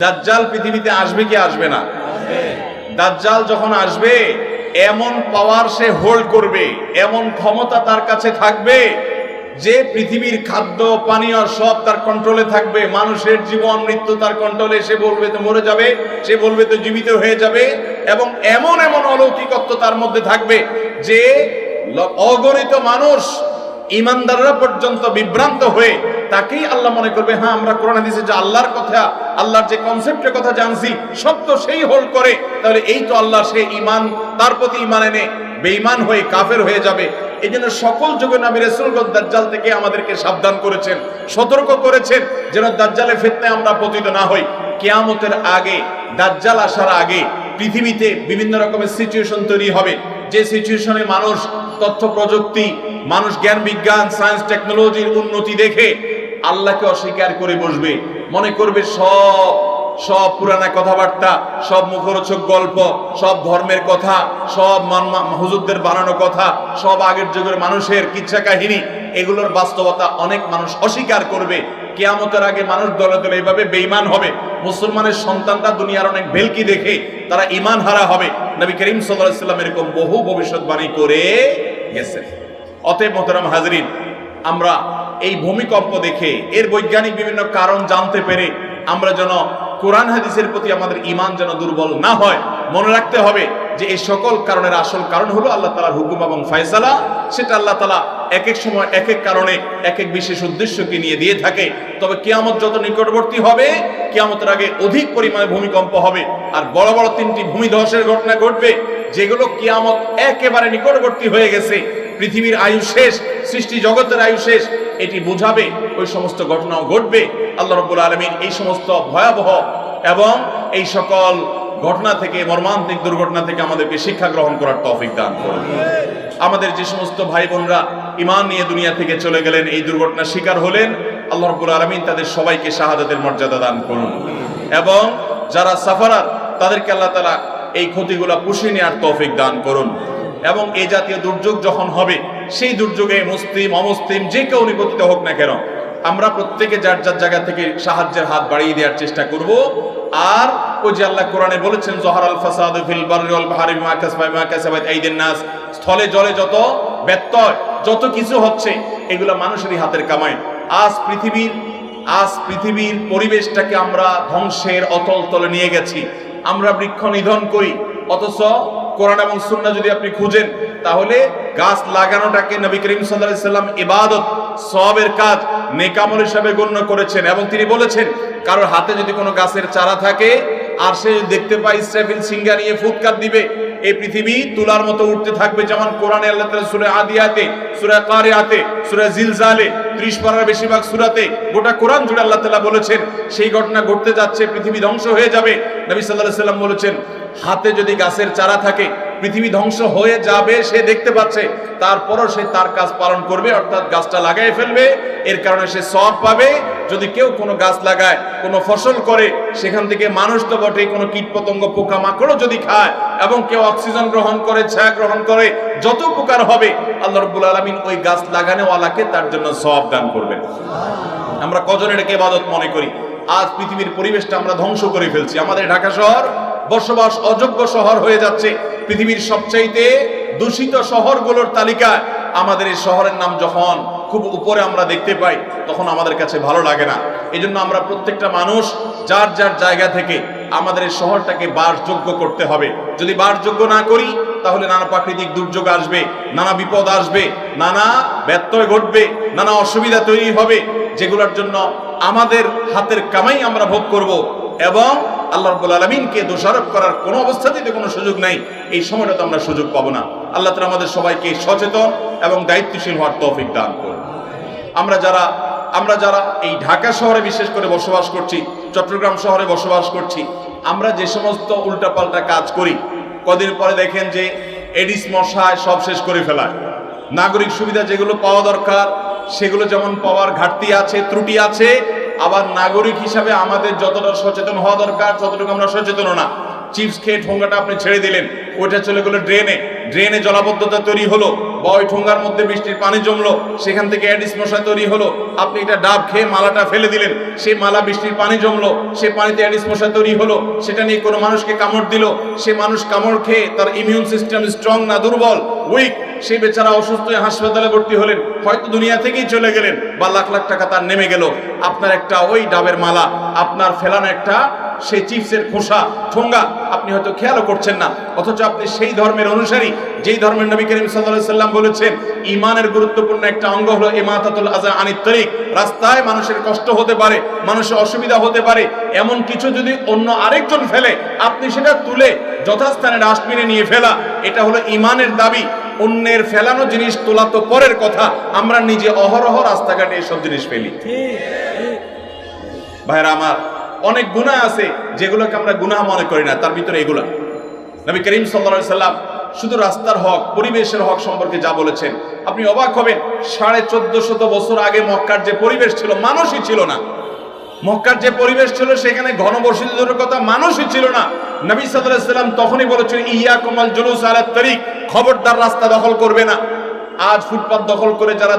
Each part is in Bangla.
দাজ্জাল পৃথিবীতে আসবে কি আসবে না? দাজ্জাল যখন আসবে এমন পাওয়ার সে হোল্ড করবে, এমন ক্ষমতা তার কাছে থাকবে যে পৃথিবীর খাদ্য পানীয় সব তার কন্ট্রোলে থাকবে। মানুষের জীবন মৃত্যু তার কন্ট্রোলে। সে বলবে তো মরে যাবে, সে বলবে তো জীবিত হয়ে যাবে, এবং এমন এমন অলৌকিকত্ব তার মধ্যে থাকবে যে অগণিত মানুষ ইমানদাররা পর্যন্ত বিভ্রান্ত হয়ে তাকেই আল্লাহ মনে করবে। হ্যাঁ, আমরা কোরআন হাদিসে যে আল্লাহর কথা, আল্লাহর যে কনসেপ্টের কথা জানছি সব তো সেই হোল্ড করে, তাহলে এই তো আল্লাহ, সে ইমান, তার প্রতি ইমান এনে বেঈমান হয়ে কাফের হয়ে যাবে। এই জন্য সকল যুগে নবী রাসূলগণ দাজ্জাল থেকে আমাদেরকে সাবধান করেছেন, সতর্ক করেছেন, যেন দাজ্জালের ফিতনায় আমরা পতিত না হই। কিয়ামতের আগে, দাজ্জাল আসার আগে পৃথিবীতে বিভিন্ন রকমের সিচুয়েশন তৈরি হবে, যে সিচুয়েশনে মানুষ তথ্য প্রযুক্তি, মানুষ জ্ঞান বিজ্ঞান সায়েন্স টেকনোলজির উন্নতি দেখে আল্লাহকে অস্বীকার করে বসবে। মনে করবে সব পুরানা কথাবার্তা, সব মুখরোচক গল্প, সব ধর্মের কথা, সব হুজুরদের বানানো কথা, সব আগের যুগের মানুষের কিচ্ছা কাহিনী, এগুলোর বাস্তবতা অনেক মানুষ অস্বীকার করবে। কিয়ামতের আগে মানুষ দলে দলে এইভাবে বেঈমান হবে। মুসলমানের সন্তানরা দুনিয়ার অনেক ভেলকি দেখে তারা ঈমান হারা হবে। নবী করিম সাল্লাল্লাহু আলাইহি ওয়াসাল্লাম এরকম বহু ভবিষ্যৎবাণী করে গেছেন। অতএব মোহতারাম হাজরিন, আমরা এই ভূমিকম্প দেখে এর বৈজ্ঞানিক বিভিন্ন কারণ জানতে পেরে আমরা যেন কোরআন হাদিসের প্রতি আমাদের ঈমান যেন দুর্বল না হয়। মনে রাখতে হবে যে এই সকল কারণের আসল কারণ হলো আল্লাহ তাআলার হুকুম এবং ফয়সালা। সেটা আল্লাহ তাআলা এক এক সময় এক এক কারণে এক এক বিশেষ উদ্দেশ্যকে নিয়ে দিয়ে থাকে। তবে কিয়ামত যত নিকটবর্তী হবে, কিয়ামতের আগে অধিক পরিমাণে ভূমিকম্প হবে, আর বড় বড় তিনটি ভূমিধসের ঘটনা ঘটবে, যেগুলো কিয়ামত একেবারে নিকটবর্তী হয়ে গেছে, পৃথিবীর আয়ু শেষ, সৃষ্টি জগতের আয়ু শেষ, এটি বোঝাবে। ওই সমস্ত ঘটনাও ঘটবে। আল্লাহ রাব্বুল আলামিন এই সমস্ত ভয়াবহ এবং এই সকল ঘটনা থেকে, মর্মান্তিক দুর্ঘটনা থেকে আমাদেরকে শিক্ষা গ্রহণ করার তৌফিক দান করুন। আমাদের যে সমস্ত ভাই বোনরা ঈমান নিয়ে দুনিয়া থেকে চলে গেলেন, এই দুর্ঘটনার শিকার হলেন, আল্লাহ রাব্বুল আলামিন তাদের সবাইকে শাহাদাতের মর্যাদা দান করুন, এবং যারা সাফারার তাদেরকে আল্লাহ তাআলা এই ক্ষতিগুলো পুষিয়ে নেওয়ার তৌফিক দান করুন। এবং এই জাতীয় দুর্যোগ যখন হবে, সেই দুর্যোগে মুসলিম অমুসলিম যে কেউ নিপতিত হোক না কেন, আমরা প্রত্যেকে যার যার জায়গা থেকে সাহায্যের হাত বাড়িয়ে দেওয়ার চেষ্টা করব। আর ওই যে আল্লাহ কোরআনে বলেছেন, জহারাল ফাসাদু ফিল বাররি ওয়াল বাহরি বিমা কাসাবাত আইদিন নাস, স্থলে জলে যত ব্যত্যয়, যত কিছু হচ্ছে, এগুলো মানুষেরই হাতের কামাই। আজ পৃথিবীর পরিবেশটাকে আমরা ধ্বংসের অতল তলে নিয়ে গেছি। আমরা বৃক্ষ নিধন করি, অথচ কোরআন এবং সুন্নাহ যদি আপনি খুঁজেন, তাহলে গাছ লাগানোটাকে নবী করিম সাল্লাল্লাহু আলাইহি সাল্লাম ইবাদত, সওয়াবের কাজ, নেক আমল হিসেবে গণ্য করেছেন। এবং তিনি বলেছেন, কারোর হাতে যদি কোনো গাছের চারা থাকে আর সে দেখতে পায় ইসরাফিল সিঙ্গা নিয়ে ফুৎকার দিবে, এই পৃথিবী তুলার মতো উঠতে থাকবে। যেমন কোরআনে আল্লাহ তাআলা সূরা আদিয়াতে, সূরা কারিয়াতে, সূরা জিলজালে, 30 পারার বেশিরভাগ সূরাতে, গোটা কোরআন জুড়ে আল্লাহ তাআলা বলেছেন সেই ঘটনা ঘটতে যাচ্ছে, পৃথিবী ধ্বংস হয়ে যাবে। নবী সাল্লাল্লাহু আলাইহি সাল্লাম বলেছেন, হাতে যদি গাছের চারা থাকে, পৃথিবী ধ্বংস হয়ে যাবে সে দেখতে পাচ্ছে, তারপরও সে তার কাজ পালন করবে, অর্থাৎ গাছটা লাগাই ফেলবে। এর কারণে সে সওয়াব পাবে। যদি কেউ কোনো গাছ লাগায়, কোনো ফসল করে, সেখান থেকে মানুষ তো বটে, কোনো কীটপতঙ্গ পোকামাকড়ও যদি খায়, এবং কেউ অক্সিজেন গ্রহণ করে, ছায়া গ্রহণ করে, যত উপকার হবে আল্লাহ রাব্বুল আলামিন ওই গাছ লাগানোওয়ালাকে তার জন্য সওয়াব দান করবেন। আমরা কজন এটাকে ইবাদত মনে করি? আজ পৃথিবীর পরিবেশটা আমরা ধ্বংস করে ফেলছি। আমাদের ঢাকা শহর বসবাস অযোগ্য শহর হয়ে যাচ্ছে। পৃথিবীর সবচাইতে দূষিত শহরগুলোর তালিকায় আমাদের এই শহরের নাম যখন খুব উপরে আমরা দেখতে পাই, তখন আমাদের কাছে ভালো লাগে না। এই জন্য আমরা প্রত্যেকটা মানুষ যার যার জায়গা থেকে আমাদের এই শহরটাকে বাসযোগ্য করতে হবে। যদি বাসযোগ্য না করি, তাহলে নানা প্রাকৃতিক দুর্যোগ আসবে, নানা বিপদ আসবে, নানা ব্যত্যয় ঘটবে, নানা অসুবিধা তৈরি হবে, যেগুলোর জন্য আমাদের হাতের কামাই আমরা ভোগ করব, এবং আল্লাহ রাব্বুল আলামিনকে দোষারোপ করার কোনো অবস্থাতেই কোনো সুযোগ নাই। এই সময়টা তো আমরা সুযোগ পাবো না। আল্লাহ তাআলা আমাদের সবাইকে সচেতন এবং দায়িত্বশীল হওয়ার তৌফিক দান করুন। আমরা যারা এই ঢাকা শহরে বিশেষ করে বসবাস করছি, চট্টগ্রাম শহরে বসবাস করছি, আমরা যে সমস্ত উল্টাপাল্টা কাজ করি, কদিন পরে দেখেন যে এডিস মশায় সব শেষ করে ফেলায়। নাগরিক সুবিধা যেগুলো পাওয়া দরকার, সেগুলো যেমন পাওয়ার ঘাটতি আছে, ত্রুটি আছে, আবার নাগরিক হিসাবে আমাদের যতটা সচেতন হওয়া দরকার ততটুকু আমরা সচেতন না। চিপস খেয়ে ঠোঙ্গাটা আপনি ছেড়ে দিলেন, ওইটা চলে গেলো ড্রেনে জলাবদ্ধতা তৈরি হলো, বা ওই ঠোঙ্গার মধ্যে বৃষ্টির পানি জমলো, সেখান থেকে অ্যাডিস মশা তৈরি হলো। আপনি এটা ডাব খেয়ে মালাটা ফেলে দিলেন, সেই মালা বৃষ্টির পানি জমলো, সে পানিতে অ্যাডিস মশা তৈরি হলো, সেটা নিয়ে কোনো মানুষকে কামড় দিল, সে মানুষ কামড় খেয়ে তার ইমিউন সিস্টেম স্ট্রং না দুর্বল, উইক, সেই বেচারা অসুস্থ হয়ে হাসপাতালে ভর্তি হলেন, হয়তো দুনিয়া থেকেই চলে গেলেন, বা লাখ লাখ টাকা তার নেমে গেল। আপনার একটা ওই ডাবের মালা, আপনার ফেলানো একটা সেই চিপসের খোসা ঠোঙ্গা আপনি হয়তো খেয়ালও করছেন না, অথচ আপনি সেই ধর্মের অনুসারী যেই ধর্মের নবী করিম সাল্লাল্লাহু আলাইহি সাল্লাম বলেছেন ঈমানের গুরুত্বপূর্ণ একটা অঙ্গ হলো ইমাতাতুল আযা আনিত তরিক। রাস্তায় মানুষের কষ্ট হতে পারে, মানুষের অসুবিধা হতে পারে, এমন কিছু যদি অন্য আরেকজন ফেলে আপনি সেটা তুলে যথাস্থানে ডাস্টবিনে নিয়ে ফেলা, এটা হলো ঈমানের দাবি। অন্যের ফেলানো জিনিস তোলা তো পরের কথা, আমরা নিজে অহরহ রাস্তাঘাটে এসব জিনিস ফেলি। ভাইরা আমার, অনেক গুনাহ আছে যেগুলোকে আমরা গুনাহ মনে করি না, তার ভিতরে এগুলা। নবী করিম সাল্লাল্লাহু আলাইহি সাল্লাম শুধু রাস্তার হক, পরিবেশের হক সম্পর্কে যা বলেছেন আপনি অবাক হবেন। 1450 বছর আগে মক্কার যে পরিবেশ ছিল, মানুষই ছিল না। মক্কার যে পরিবেশ ছিল সেখানে ঘনবসতি দূরের কথা, মানুষই ছিল না। নবী সাল্লাল্লাহু আলাইহি সাল্লাম তখনই বলেছেন ইয়াকুমাল জুলুস আলাত তরিক, খবরদার রাস্তা দখল করবে না। আজ ফুটপাত দখল করে যারা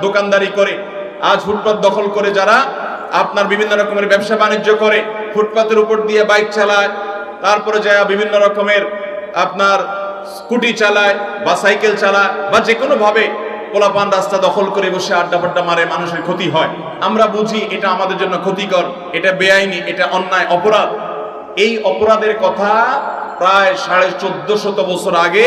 দোকানদারি করে, আজ ফুটপাত দখল করে যারা আপনার বিভিন্ন রকমের ব্যবসা বাণিজ্য করে, ফুটপাতের উপর দিয়ে বাইক চালায়, তারপরে যায় বিভিন্ন রকমের আপনার স্কুটি চালায় বা সাইকেল চালায়, বা যে কোনো ভাবে পোলাপান রাস্তা দখল করে বসে আড্ডা ফাড্ডা মারে, মানুষের ক্ষতি হয়। আমরা বুঝি এটা আমাদের জন্য ক্ষতিকর, এটা বেআইনি, এটা অন্যায়, অপরাধ। এই অপরাধের কথা প্রায় 1450 বছর আগে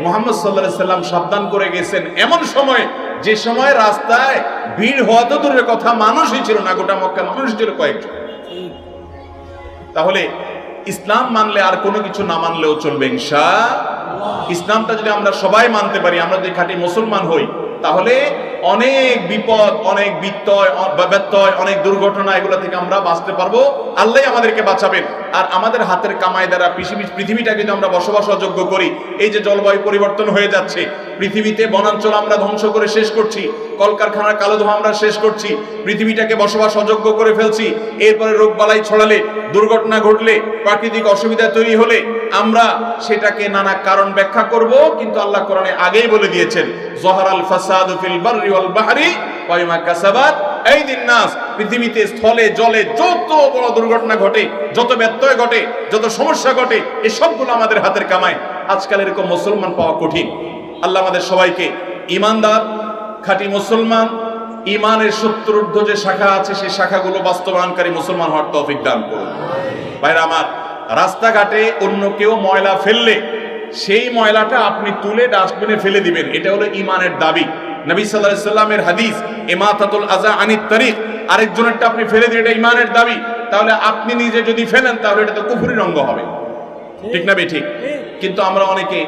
মুহাম্মদ সাল্লাল্লাহু আলাইহি সাল্লাম সাবধান করে গেছেন, এমন সময় যে সময় রাস্তায় ভিড় হওয়া তো দূরের কথা, মানুষই ছিল না, গোটা মক্কা মানুষ ছিল কয়েকজন। তাহলে ইসলাম মানলে আর কোনো কিছু না মানলেও চলবে ইনশাআল্লাহ। ইসলামটা যদি আমরা সবাই মানতে পারি, আমরা যদি খাঁটি মুসলমান হই, তাহলে অনেক বিপদ, অনেক ব্যত্যয়, অনেক দুর্ঘটনা, এগুলো থেকে আমরা বাঁচতে পারবো। আল্লাহ আমাদেরকে বাঁচাবেন। আর আমাদের হাতের কামাই দ্বারা পৃথিবীটা কিন্তু আমরা বসবাস অযোগ্য করি। এই যে জলবায়ু পরিবর্তন হয়ে যাচ্ছে, পৃথিবীতে বনাঞ্চল আমরা ধ্বংস করে শেষ করছি, কলকারখানার কালো ধোঁয়া আমরা শেষ করছি, পৃথিবীটাকে বসবাস অযোগ্য করে ফেলছি। এরপরে রোগ বালাই ছড়ালে, দুর্ঘটনা ঘটলে, প্রাকৃতিক অসুবিধা তৈরি হলে আমরা সেটাকে নানা কারণ ব্যাখ্যা করব, কিন্তু আল্লাহ কোরআনে আগেই বলে দিয়েছেন যহারাল ফাসাদু ফিল বাররি ওয়াল বাহরি ওয়া বিমা কাসাবাত আইদিন নাস। পৃথিবীতে স্থলে জলে যত বড় দুর্ঘটনা ঘটে, যত ব্যত্যয় ঘটে, যত সমস্যা ঘটে, এই সবগুলো আমাদের হাতের কামাই। আজকাল এরকম মুসলমান পাওয়া কঠিন। আল্লাহ আমাদের সবাইকে ঈমানদার, খাঁটি মুসলমান, ঈমানের 70 ঊর্ধ্ব যে শাখা আছে সেই শাখাগুলো বাস্তবায়নকারী মুসলমান হওয়ার তৌফিক দান করুন। ভাইরা আমার, রাস্তাঘাটে অন্য কেউ ময়লা ফেললে সেই ময়লাটা আপনি তুলে ডাস্টবিনে ফেলে দিবেন, এটা হলো ঈমানের দাবি। নবী সাল্লাল্লাহু আলাইহি সাল্লামের হাদিস ইমাতাতুল আযা আনিত তরিক, আরেকজনেরটা আপনি ফেলে দিয়ে এটা ঈমানের দাবি। তাহলে আপনি নিজে যদি ফেলেন তাহলে এটা তো কুফরির অঙ্গ হবে, ঠিক না ঠিক? কিন্তু আমরা অনেকে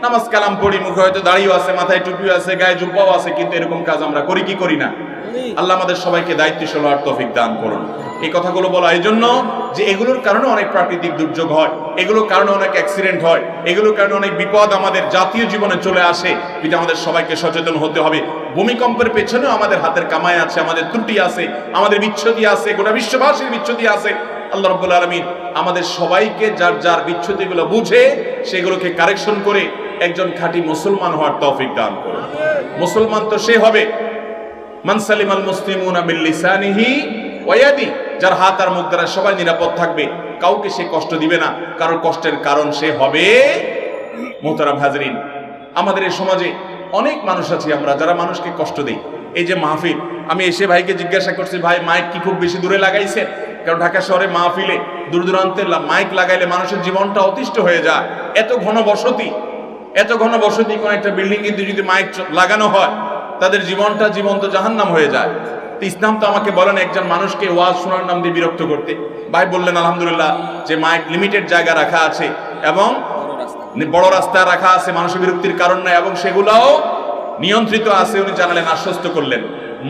নামাজ কালাম পড়ি, মুখে হয়তো দাড়িও আছে, মাথায় টুপিও আছে, গায়ে জুব্বাও আছে, কিন্তু এরকম কাজ আমরা করি কি করি না? আল্লাহ আমাদের সবাইকে দায়িত্বশীল হওয়ার তৌফিক দান করুন। এই কথাগুলো বলা এই জন্য যে এগুলোর কারণে অনেক প্রাকৃতিক দুর্যোগ হয়, এগুলোর কারণে অনেক অ্যাক্সিডেন্ট হয়, এগুলোর কারণে অনেক বিপদ আমাদের জাতীয় জীবনে চলে আসে। এটা আমাদের সবাইকে সচেতন হতে হবে। ভূমিকম্পের পেছনেও আমাদের হাতের কামাই আছে, আমাদের ত্রুটি আছে, আমাদের বিচ্ছুতি আছে, গোটা বিশ্ববাসীর বিচ্ছুতি আছে। আল্লাহ রাব্বুল আলামিন আমাদের সবাইকে যার যার বিচ্ছুতিগুলো বুঝে সেগুলোকে কারেকশন করে একজন খাঁটি মুসলমান হওয়ার তৌফিক দান করুন। মুসলমান তো সে হবে মান সালিমাল মুসলিমুনা মিন লিসানিহি ওয়া ইয়াদি, যার হাত আর মুখ দ্বারা সবাই নিরাপদ থাকবে, কাউকে সে কষ্ট দিবে না, কারোর কষ্টের কারণ সে হবে। মুহতারাম হাজরিন, আমাদের এই সমাজে অনেক মানুষ আছে আমরা যারা মানুষকে কষ্ট দেই। এই যে মাহফিল, আমি এসে ভাইকে জিজ্ঞাসা করছি, ভাই মাইক কি খুব বেশি দূরে লাগাইছেন? কারণ ঢাকা শহরে মাহফিলে দূর দূরান্তে মাইক লাগাইলে মানুষের জীবনটা অতিষ্ঠ হয়ে যায়। এত ঘন বসতি, কোন একটা বিল্ডিং কিন্তু যদি মাইক লাগানো হয় তাদের জীবনটা জীবন্ত জাহান্নাম হয়ে যায়। তো ইসলাম তো আমাকে বলেন একজন মানুষকে ওয়াজ শোনার নাম দিয়ে বিরক্ত করতে। ভাই বললেন আলহামদুলিল্লাহ যে মাইক লিমিটেড জায়গা রাখা আছে এবং বড় রাস্তায় রাখা আছে, মানুষের বিরক্তির কারণ নাই এবং সেগুলাও নিয়ন্ত্রিত আছে, উনি জানালেন, আশ্বস্ত করলেন।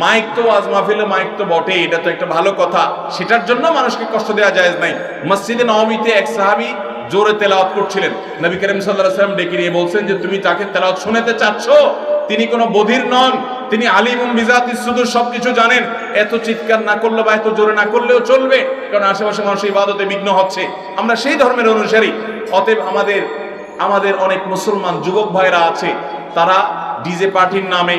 মাইক তো ওয়াজ মাহফিলে মাইক তো বটে, এটা তো একটা ভালো কথা, সেটার জন্য মানুষকে কষ্ট দেওয়া জায়েজ নাই। মসজিদে নববীতে এক সাহাবী জোরে তেলাওয়াত করছিলেন, নবী করিম সাল্লাল্লাহু আলাইহি ওয়াসাল্লাম ডেকে নিয়ে বলছেন যে তুমি তাকে তেলাওয়াত শোনাতে চাচ্ছ, তিনি কোনো বধির নন, তিনি আলিমুম বিজাতিস সুদূর, সবকিছু জানেন। এত চিৎকার না করলে বা এত জোরে না করলেও চলবে, কারণ আশেপাশে মানুষ ইবাদতে বিঘ্ন হচ্ছে। আমরা সেই ধর্মের অনুসারী। অতএব আমাদের অনেক মুসলমান যুবক ভাইরা আছে, তারা ডিজে পার্টির নামে,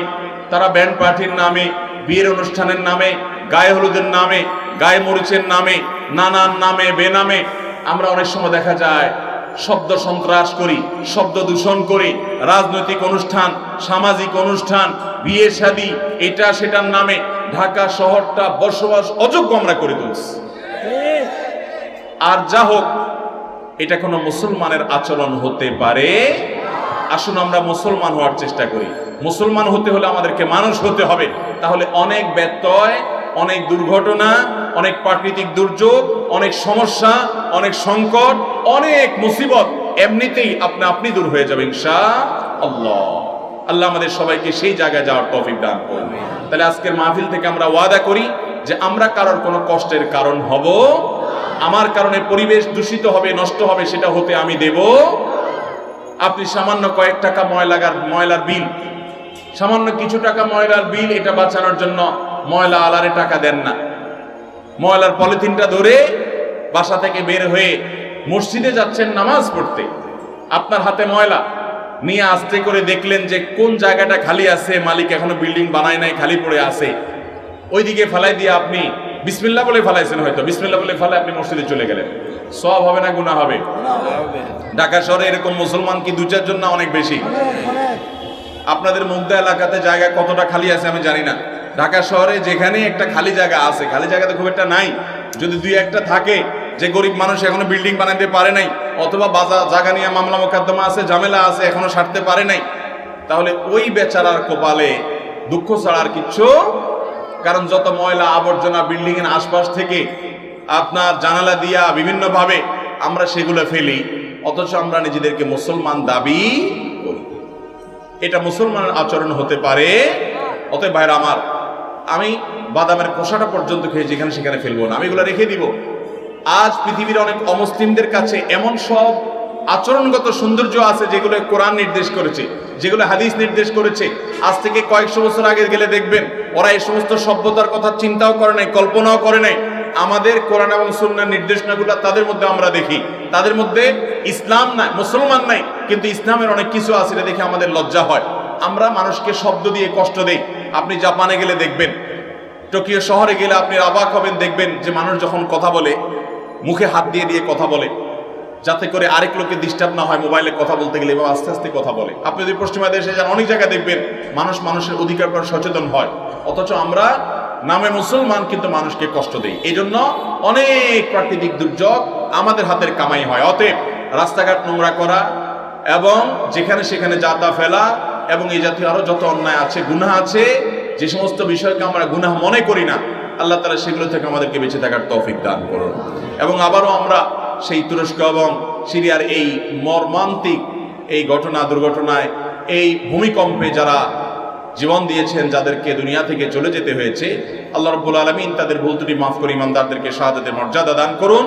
তারা ব্যান্ড পার্টির নামে, বিয়ের অনুষ্ঠানের নামে, গায়ে হলুদের নামে, গায়ে মরিচের নামে, নানান নামে বেনামে আমরা অনেক সময় দেখা যায় শব্দ সন্ত্রাস করি, শব্দ দূষণ করি। রাজনৈতিক অনুষ্ঠান, সামাজিক অনুষ্ঠান, বিয়ে শাদী, এটা সেটার নামে ঢাকা শহরটা বসবাস অযোগ্য আমরা করে তুলছি। আর যা হোক, এটা কোনো মুসলমানের আচরণ হতে পারে? আসুন আমরা মুসলমান হওয়ার চেষ্টা করি। মুসলমান হতে হলে আমাদেরকে মানুষ হতে হবে। তাহলে অনেক ব্যত্যয়, অনেক দুর্ঘটনা, অনেক প্রাকৃতিক দুর্যোগ, অনেক সমস্যা, অনেক সংকট, অনেক মুসিবত এমনিতেই আপনি দূর হয়ে যাবে ইনশাআল্লাহ। আল্লাহ আমাদের সবাইকে সেই জায়গায় যাওয়ার তৌফিক দান করুন। তাহলে আজকের মাহফিল থেকে আমরা ওয়াদা করি যে আমরা কারোর কোনো কষ্টের কারণ হব, আমার কারণে পরিবেশ দূষিত হবে, নষ্ট হবে, সেটা হতে আমি দেব। আপনি সামান্য কয়েক টাকা ময়লার বিল, সামান্য কিছু টাকা ময়লার বিল, এটা বাঁচানোর জন্য ময়লা আলারে টাকা দেন না। ময়লার পলিথিনটা ধরে বাসা থেকে বের হয়ে মসজিদে যাচ্ছেন নামাজ পড়তে, আপনার হাতে ময়লা নিয়ে আস্তে করে দেখলেন যে কোন জায়গাটা খালি আছে, মালিক এখনো বিল্ডিং বানায় নাই, খালি পড়ে আছে, ওইদিকে ফেলাই দিয়ে আপনি বিসমিল্লাহ বলে ফেলাইছেন, হয়তো বিসমিল্লাহ বলে ফেলে আপনি মসজিদে চলে গেলেন। সওয়াব হবে না গুনাহ হবে? ঢাকা শহরে এরকম মুসলমান কি 2-4 জন না অনেক বেশি? আপনাদের মুগদা এলাকাতে জায়গা কতটা খালি আছে আমি জানি না। ঢাকা শহরে যেখানে একটা খালি জায়গা আছে, খালি জায়গা তো খুব একটা নাই, যদি 2-1টা থাকে, যে গরিব মানুষ এখনো বিল্ডিং বানাতে পারে নাই, অথবা বাজার জায়গা নিয়ে মামলা মোকদ্দমা আছে, ঝামেলা আছে, এখনো সারতে পারে নাই, তাহলে ওই বেচারার কপালে দুঃখ ছাড়া আর কিচ্ছু। কারণ যত ময়লা আবর্জনা বিল্ডিং এর আশপাশ থেকে আপনার জানালা দিয়া বিভিন্নভাবে আমরা সেগুলো ফেলি, অথচ আমরা নিজেদেরকে মুসলমান দাবি করি। এটা মুসলমানের আচরণ হতে পারে? অতএব ভাইরা আমার, আমি বাদামের খোসাটা পর্যন্ত খেয়ে যেখানে সেখানে ফেলবো না, আমি এগুলো রেখে দিব। আজ পৃথিবীর অনেক অমুসলিমদের কাছে এমন সব আচরণগত সৌন্দর্য আছে যেগুলো কোরআন নির্দেশ করেছে, যেগুলো হাদিস নির্দেশ করেছে। আজ থেকে কয়েকশো বছর আগে গেলে দেখবেন ওরা এই সমস্ত সভ্যতার কথা চিন্তাও করে নাই, কল্পনাও করে নাই। আমাদের কোরআন এবং সুন্নাহর নির্দেশনাগুলো তাদের মধ্যে আমরা দেখি, তাদের মধ্যে ইসলাম নাই, মুসলমান নাই, কিন্তু ইসলামের অনেক কিছু আছে, এটা দেখে আমাদের লজ্জা হয়। আমরা মানুষকে শব্দ দিয়ে কষ্ট দেই। আপনি জাপানে গেলে দেখবেন, টোকিও শহরে গেলে আপনি অবাক হবেন, দেখবেন যে মানুষ যখন কথা বলে মুখে হাত দিয়ে দিয়ে কথা বলে, যাতে করে আরেক লোকের ডিস্টার্ব না হয় মোবাইলে কথা বলতে গেলে, এবং আস্তে আস্তে কথা বলে। আপনি যদি পশ্চিমা দেশে যান, অনেক জায়গায় দেখবেন মানুষ মানুষের অধিকার পর সচেতন হয়, অথচ আমরা নামে মুসলমান কিন্তু মানুষকে কষ্ট দেই। এই জন্য অনেক প্রাকৃতিক দুর্যোগ আমাদের হাতের কামাই হয়। অতএব রাস্তাঘাট নোংরা করা এবং যেখানে সেখানে জাতা ফেলা এবং এই জাতীয় আরো যত অন্যায় আছে, গুনাহ আছে, যে সমস্ত বিষয়কে আমরা গুনাহ মনে করি না, আল্লাহ তাআলা সেগুলো থেকে আমাদেরকে বেঁচে থাকার তৌফিক দান করুন। এবং আবারও আমরা সেই তুরস্ক এবং সিরিয়ার এই মর্মান্তিক এই দুর্ঘটনায়, এই ভূমিকম্পে যারা জীবন দিয়েছেন, যাদেরকে দুনিয়া থেকে চলে যেতে হয়েছে, আল্লাহ রাব্বুল আলামিন তাদের ভুল ত্রুটি মাফ করে ইমানদারদেরকে শাহাদাতের মর্যাদা দান করুন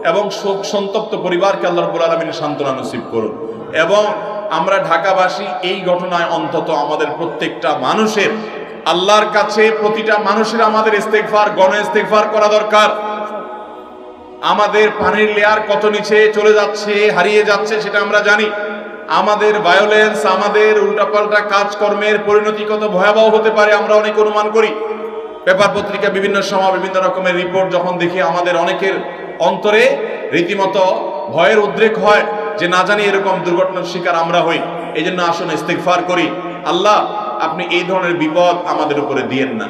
এবং শোক সন্তপ্ত পরিবারকে আল্লাহ রাব্বুল আলামিন সান্ত্বনা নসিব করুন। এবং আমরা ঢাকাবাসী এই ঘটনায় অন্তত আমাদের প্রত্যেকটা মানুষের আল্লাহর কাছে, প্রতিটা মানুষের আমাদের ইস্তেগফার, গণ ইস্তেগফার করা দরকার। আমাদের পানির লেয়ার কত নিচে চলে যাচ্ছে, হারিয়ে যাচ্ছে, সেটা আমরা জানি। আমাদের ভায়োলেন্স, আমাদের উল্টাপাল্টা কাজকর্মের পরিণতি কত ভয়াবহ হতে পারে আমরা অনেক অনুমান করি। পেপার পত্রিকা বিভিন্ন সময় বিভিন্ন রকমের রিপোর্ট যখন দেখি, আমাদের অনেকের অন্তরে রীতিমতো ভয়ের উদ্রেক হয় যে না জানি এরকম দুর্ঘটনার শিকার আমরা হই। এই জন্য আসুন ইস্তেগফার করি, আল্লাহ আপনি এই ধরনের বিপদ আমাদের উপরে দিয়েন না।